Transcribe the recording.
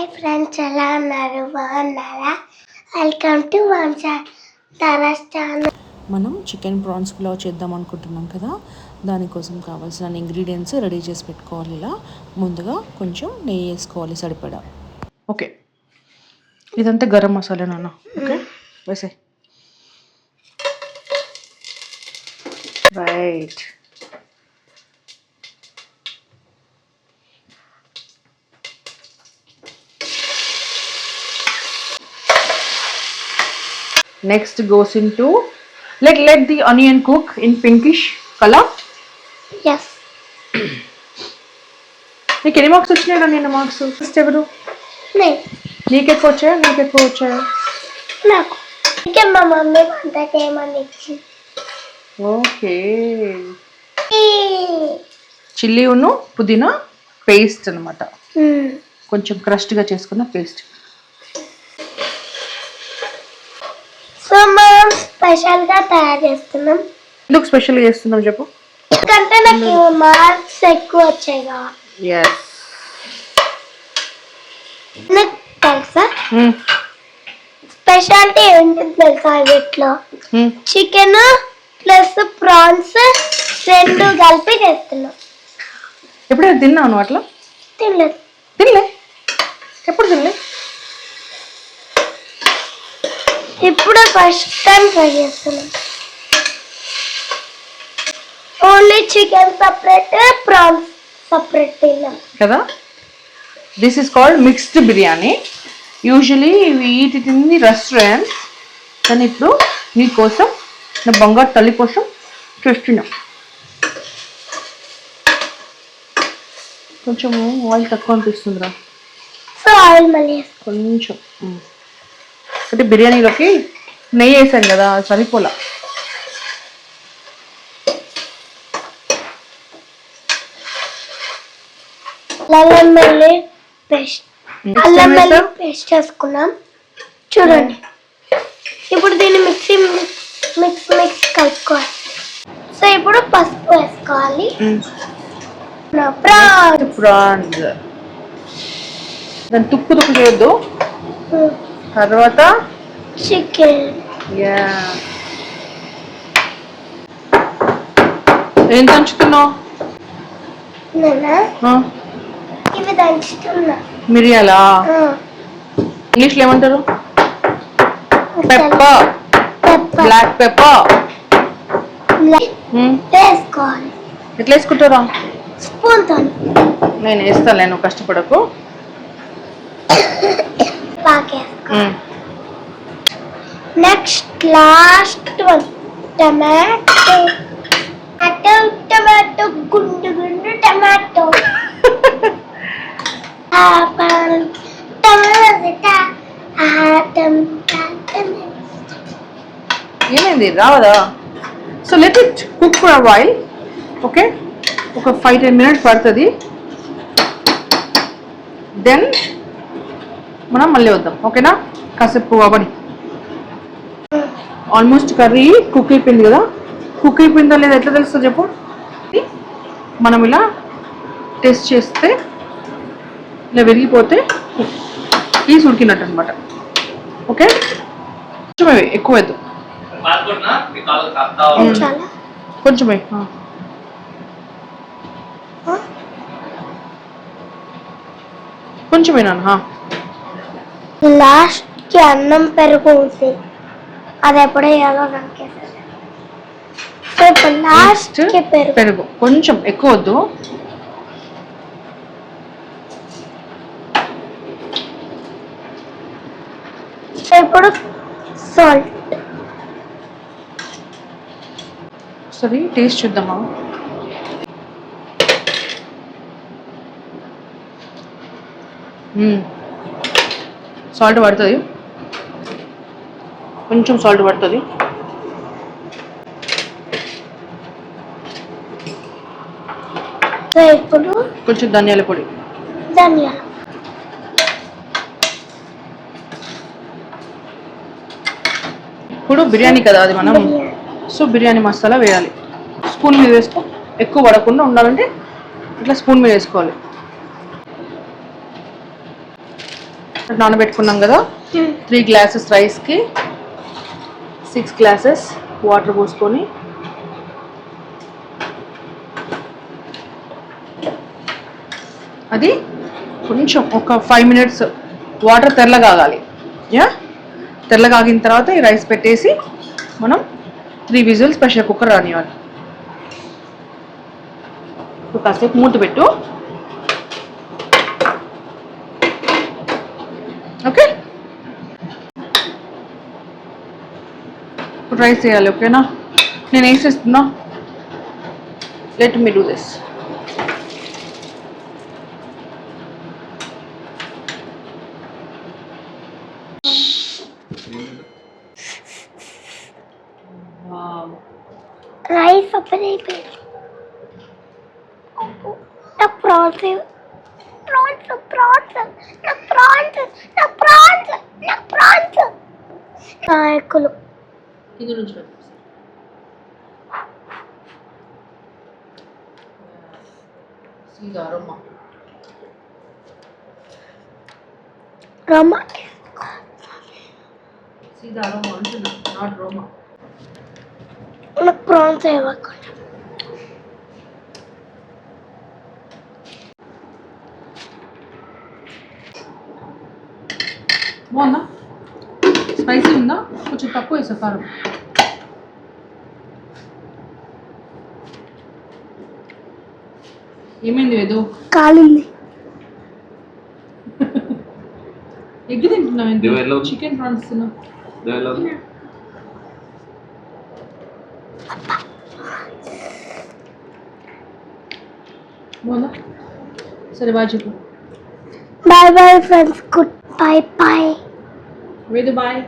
Hi friends, ఎలా ఉన్నారు? బాగున్నారా? Welcome to Taras channel. మనం చికెన్ ప్రాన్స్ పులావ్ చేద్దాం అనుకుంటున్నాం కదా, దానికోసం కావాల్సిన ఇంగ్రీడియంట్స్ రెడీ చేసి పెట్టుకోవాలి. ఇలా ముందుగా కొంచెం నెయ్యి వేసుకోవాలి సరిపడా. ఓకే, ఇదంతా గరం మసాలా నాన్న. ఓకే, వేసే. Right, next goes into let the onion cook in pinkish color. Yes. నీకు ఎన్ని మార్క్స్ వచ్చినాయి? నేను మార్క్స్ ఫస్ట్ ఎవరు? నీకెక్కువ వచ్చాయా నీకెక్కువ వచ్చాయా? నాకు. ఇంకా మా మమ్మీ వంటకి ఏమని ఇచ్చింది. ఓకే, చిల్లీ ఉన్ను పుదీనా పేస్ట్ అనమాట, కొంచెం క్రష్గా చేసుకున్న పేస్ట్. సో మనం స్పెషల్ గా తయారు చేస్తున్నాం. ఎందుకు స్పెషల్ చేస్తున్నాం చెప్పు? ఎందుకంటే నాకు మార్క్స్ ఎక్కువ వచ్చాయి కదా. నాకు తెలుసా స్పెషాలిటీ ఏంటిది తెలుసా? వీటిలో చికెన్ ప్లస్ ప్రాన్స్ రెండు కలిపి చేస్తున్నాం. ఎప్పుడైనా తిన్నాను అట్లా? తినలేదు. తినలే? ఎప్పుడు తినలే? ఇప్పుడు ఫస్ట్ టైం ట్రై చేస్తున్నాం. Only chicken separate, prawns separate తిన్నాం కదా. This is called mixed biryani. Usually we eat it in the restaurant, కానీ ఇప్పుడు నీకోసం నా బంగారు తల్లి కోసం చేస్తున్నాం. కొంచెం ఆయిల్ తక్కువ అనిపిస్తుందిరా. సో ఆయిల్ మళ్ళీ కొంచెం, అంటే బిర్యానీలోకి నెయ్యి వేసాం కదా, సరిపోలా. అల్లం వెల్లుల్లి పేస్ట్ వేసుకున్నాం చూడండి. ఇప్పుడు దీన్ని మిక్స్ కలుపుకోవాలి. సో ఇప్పుడు పసుపు వేసుకోవాలి. ప్రాన్స్ దాన్ని తుక్కు చేయొద్దు. తర్వాత చికెన్. ఏం దంచుతున్నావు? ఇవి దంచుతున్నా. మిరియాలా? ఇంగ్లీష్లో ఏమంటారు? పెప్పర్, బ్లాక్ పెప్పర్ వేసుకోవాలి. ఎట్లా వేసుకుంటారా? స్పూన్ తో. నేను వేస్తాను, నువ్వు కష్టపడకు. Next last one tomato. Tomato గుండు గుండు టమాటో. ఏమైంది రావదా? So let it cook for a while. Okay, ఒక 5-10 minutes పడుతుంది. దెన్ మనం మళ్ళీ వద్దాం. ఓకేనా? కాసేపు అవని. ఆల్మోస్ట్ కర్రీ కుక్ అయిపోయింది కదా. కుక్ అయిపోయిందా లేదా ఎట్లా తెలుస్తుందో చెప్పు. మనం ఇలా టేస్ట్ చేస్తే ఇలా విరిగిపోతే పీస్ ఉడికినట్టు అనమాట. ఓకే, కొంచెం ఎక్కువ వద్దు, కొంచెం కొంచెమేనా. లాస్ట్ కి అన్నం పెరుగు ఉంది, అది ఎప్పుడే వేయాలో నాకు లాస్ట్ కి పెరుగు కొంచెం ఎక్కువ వద్దు. ఇప్పుడు సాల్ట్. సరే టేస్ట్ చూద్దామా. సాల్ట్ పడుతుంది, కొంచెం సాల్ట్ పడుతుంది. ఇప్పుడు కొంచెం ధనియాల పొడి. ఇప్పుడు బిర్యానీ కదా అది, మనం సో బిర్యానీ మసాలా వేయాలి. స్పూన్ మీద వేసుకో, ఎక్కువ పడకుండా ఉండాలంటే ఇట్లా స్పూన్ మీద వేసుకోవాలి. నానబెట్టుకున్నాం కదా 3 గ్లాసెస్ రైస్కి 6 గ్లాసెస్ వాటర్ పోసుకొని అది కొంచెం ఒక 5 మినిట్స్ వాటర్ తెల్లగాగాలి. యా, తెల్లగాగిన తర్వాత ఈ రైస్ పెట్టేసి మనం 3 విజిల్స్ ప్రెషర్ కుక్కర్ రానివ్వాలి. కాసేపు మూత పెట్టు. ఓకే, ఇప్పుడు రైస్ వేయాలి. ఓకేనా, నేను వేసేస్తున్నా. Let me do this. Rice open అయిపోయింది. నాకు ప్రాన్స్ ప్రాన్స్ ప్రాన్స్ నాకు ప్రాన్స్ నాకు ప్రాన్స్ నాకు ప్రాన్స్ నాయకులు కింద నుంచి రమ్మ రమ్మ సీదా రమ్మ అంటున్నా, నాట్ రోమా. నాకు ప్రాన్స్ ఇవ్వకుండా బాగుందా? స్పైసీ ఉందా? కొంచెం తక్కువ వేసా కారం. ఏమైంది వేదు? కాలింది. ఎగ్ తింటున్నావు? చికెన్ ప్రాన్స్ తిన్నావు. బాగుందా? సరే బాయ్ చెప్పు. Bye bye friends. Good bye bye. Vedu bye.